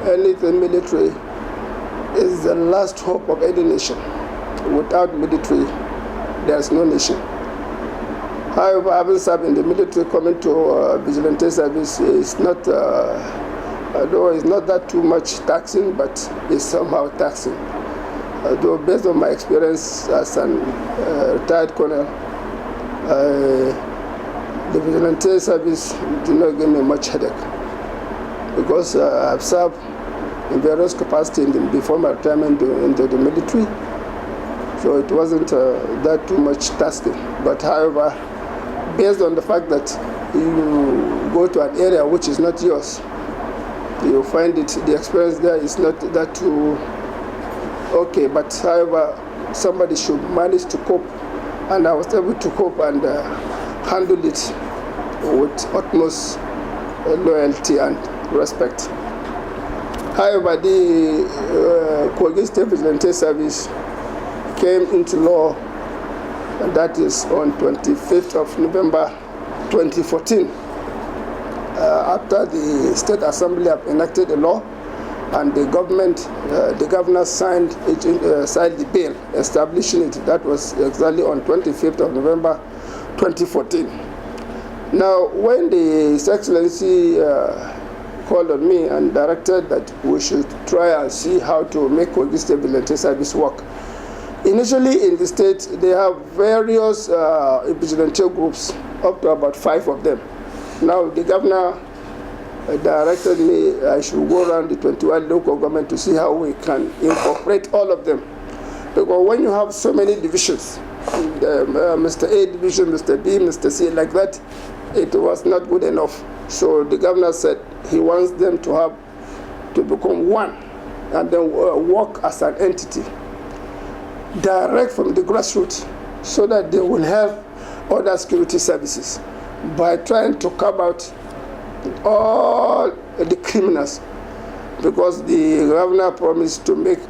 anything military is the last hope of any nation. Without military, there's no nation. However, having served in the military, coming to vigilante service is not, though it's not that too much taxing, but it's somehow taxing. Though based on my experience as an retired colonel, the vigilante service did not give me much headache, because I've served in various capacities before my retirement into the military, so it wasn't that too much tasking. But however, based on the fact that you go to an area which is not yours, you find the experience there is not that too okay. But however, somebody should manage to cope, and I was able to cope and handle it with utmost loyalty and respect. However, the Kogi State Vigilante Service came into law, and that is on 25th of November 2014, after the State Assembly have enacted a law, and the government, the governor signed the bill establishing it. That was exactly on 25th of November 2014. Now, when His Excellency called on me and directed that we should try and see how to make Kogi State Vigilante Service work. Initially in the state, they have various vigilante groups, up to about 5 of them. Now, the governor directed me I should go around the 21 local government to see how we can incorporate all of them. Because when you have so many divisions, Mr. A division, Mr. B, Mr. C, like that, it was not good enough. So the governor said he wants them to become one, and then work as an entity, direct from the grassroots, so that they will have other security services by trying to carve out all the criminals, because the governor promised to make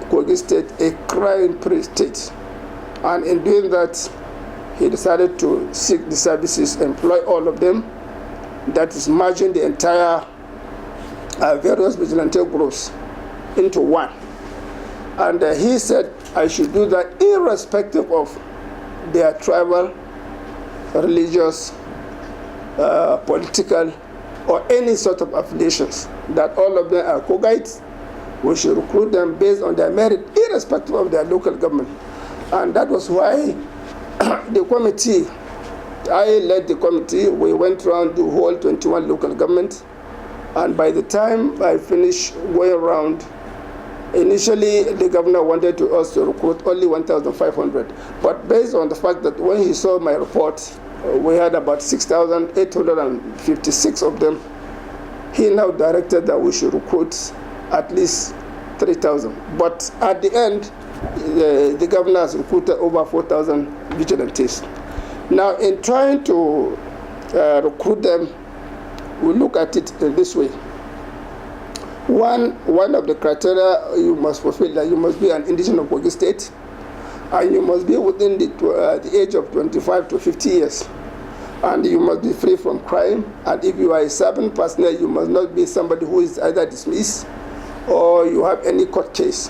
Kogi State a crime-free state. And in doing that, he decided to seek the services, employ all of them, that is merging the entire various vigilante groups into one. And he said I should do that irrespective of their tribal, religious, political, or any sort of affiliations, that all of them are Kogites. We should recruit them based on their merit, irrespective of their local government. And that was why the committee, I led the committee. We went around the whole 21 local governments, and by the time I finished going around, initially the governor wanted us to recruit only 1,500, but based on the fact that when he saw my report, we had about 6,856 of them, he now directed that we should recruit at least 3,000. But at the end, the governor has recruited over 4,000 vigilantes. Now, in trying to recruit them, we look at it this way. One of the criteria you must fulfill, that you must be an indigenous of Kogi State, and you must be within the age of 25 to 50 years. And you must be free from crime. And if you are a serving personnel, you must not be somebody who is either dismissed or you have any court case.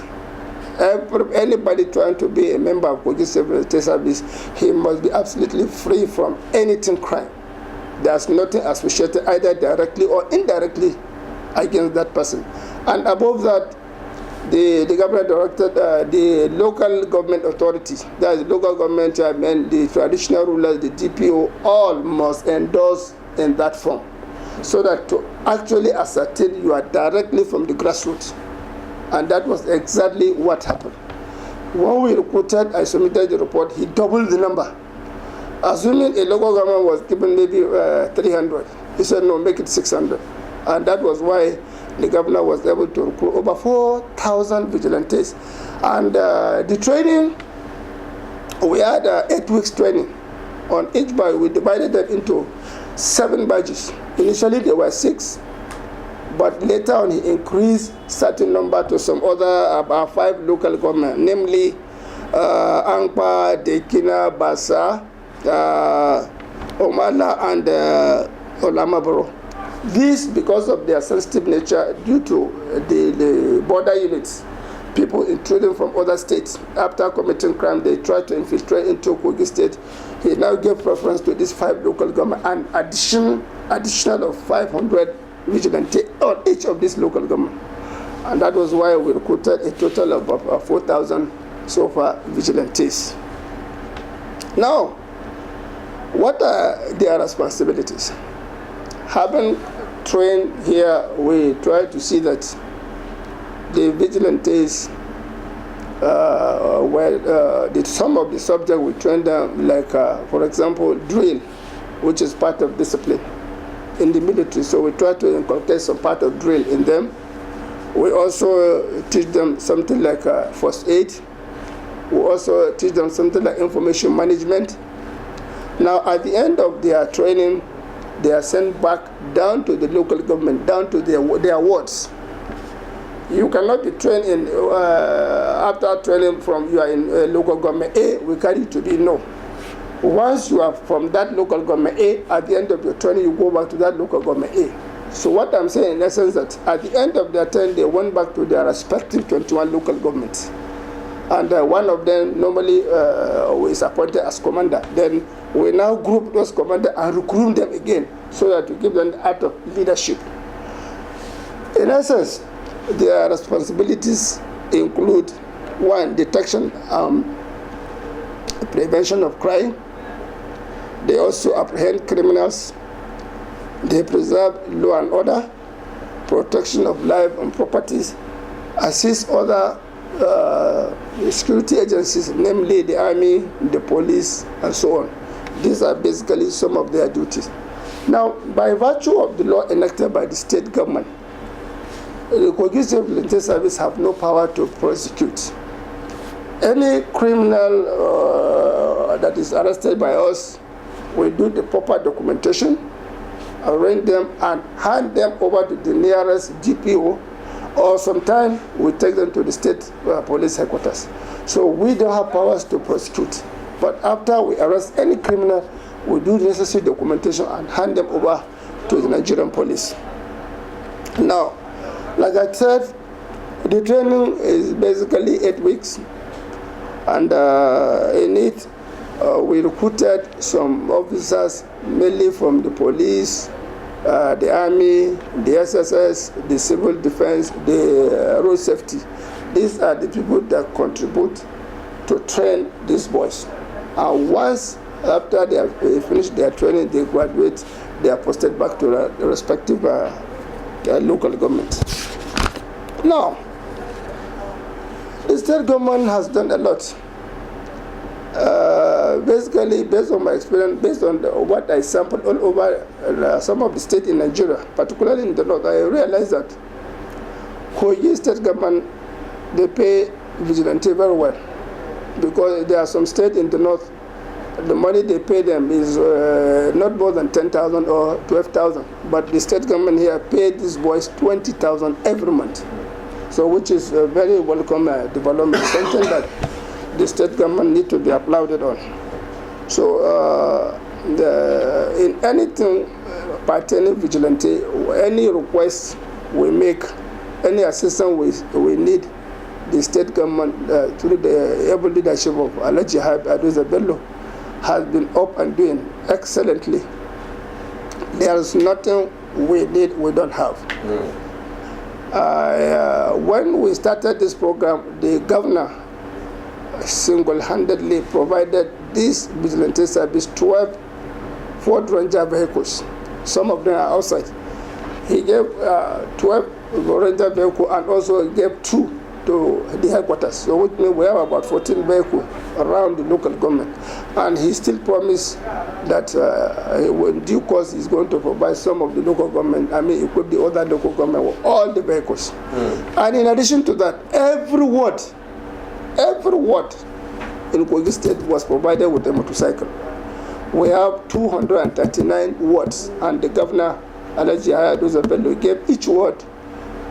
Anybody trying to be a member of Kogi State Service, he must be absolutely free from anything crime. There's nothing associated either directly or indirectly against that person. And above that, the government directed the local government authority, that is the local government chairman, the traditional rulers, the DPO, all must endorse in that form, so that to actually ascertain you are directly from the grassroots. And that was exactly what happened. When we recruited, I submitted the report, he doubled the number. Assuming a local government was given maybe 300, he said, no, make it 600. And that was why the governor was able to recruit over 4,000 vigilantes. And the training, we had 8 weeks training. On each badge, we divided them into 7 badges. Initially, there were 6. But later on, he increased certain number to some other, about 5 local governments, namely Angpa, Dekina, Basa, Omala, and Olamaboro. This, because of their sensitive nature, due to the border units, people intruding from other states, after committing crime, they try to infiltrate into Kogi State. He now gave preference to these 5 local government and additional of 500 vigilantes on each of these local government. And that was why we recruited a total of 4,000 so far vigilantes. Now, what are their responsibilities? Having trained here, we try to see that the vigilantes, some of the subjects we train them, like, for example, drill, which is part of discipline in the military. So we try to inculcate some part of drill in them. We also teach them something like first aid. We also teach them something like information management. Now, at the end of their training, they are sent back down to the local government, down to their wards. You cannot be trained in, after training from, you are in local government A, we carry you to B, no. Once you are from that local government A, at the end of your training, you go back to that local government A. So what I'm saying in essence that at the end of their term, they went back to their respective 21 local governments. And one of them normally is appointed as commander. Then we now group those commanders and recruit them again so that we give them the art of leadership. In essence, their responsibilities include: 1, detection, prevention of crime. They also apprehend criminals. They preserve law and order, protection of life and properties, assist other security agencies, namely the army, the police, and so on. These are basically some of their duties. Now, by virtue of the law enacted by the state government, the Kogi State Vigilante Service have no power to prosecute. Any criminal that is arrested by us, we do the proper documentation, arrange them, and hand them over to the nearest DPO, or sometimes we take them to the state police headquarters. So we don't have powers to prosecute. But after we arrest any criminal, we do necessary documentation and hand them over to the Nigerian police. Now, like I said, the training is basically 8 weeks. And in it, we recruited some officers, mainly from the police, the army, the SSS, the civil defense, the road safety. These are the people that contribute to train these boys. And once after they have finished their training, they graduate, they are posted back to the respective local government. Now, the state government has done a lot. Basically, based on my experience, based on what I sampled all over some of the states in Nigeria, particularly in the north, I realized that Kogi state government, they pay vigilante very well, because there are some states in the north, the money they pay them is not more than 10,000 or 12,000, but the state government here paid these boys 20,000 every month. So, which is a very welcome development, something that the state government need to be applauded on. So, in anything pertaining vigilante, any request we make, any assistance we need, the state government, through the able leadership of Aliyu Bello, has been up and doing excellently. There is nothing we need we don't have. When we started this program, the governor single-handedly provided this vigilante service 12 Ford Ranger vehicles. Some of them are outside. He gave 12 Ranger vehicles and also gave 2 to the headquarters. So which means we have about 14 vehicles around the local government. And he still promised that in due course he's going to provide some of the local government, equip the other local government with all the vehicles. And in addition to that, every ward in Kogi State was provided with a motorcycle. We have 239 wards, and the governor, Aliyu Bello, gave each ward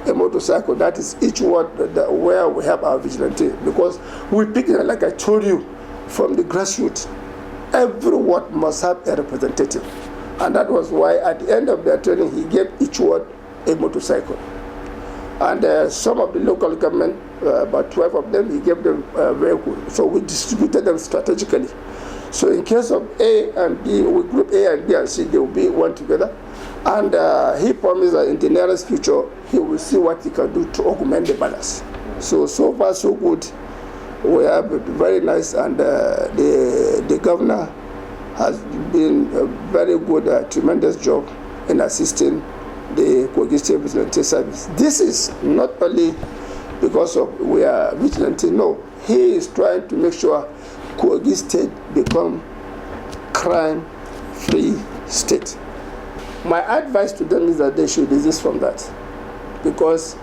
a motorcycle. That is each ward where we have our vigilante, because we pick it, like I told you, from the grassroots. Every ward must have a representative. And that was why at the end of their training, he gave each ward a motorcycle. And some of the local government, about 12 of them, he gave them a vehicle. So we distributed them strategically. So in case of A and B, we group A and B and C, they will be one together. And he promised that in the nearest future, he will see what he can do to augment the balance. So far so good. We have it very nice, and the governor has been a very good, tremendous job in assisting the Kogi State Vigilante Service. This is not only because of we are vigilante, no. He is trying to make sure Kogi State become crime-free state. My advice to them is that they should desist from that, because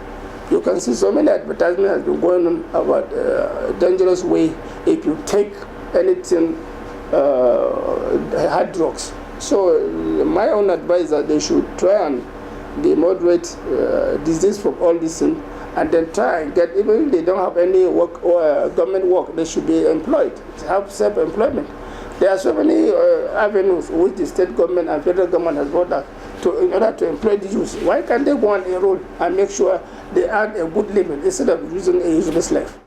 you can see so many advertisements have been going on about a dangerous way if you take anything, hard drugs. So my own advice is that they should try and be moderate, desist from all this thing, and then try and get, even if they don't have any work or government work, they should be employed, have self-employment. There are so many avenues which the state government and federal government has brought up in order to employ the youth. Why can't they go and enroll and make sure they earn a good living instead of using a useless life?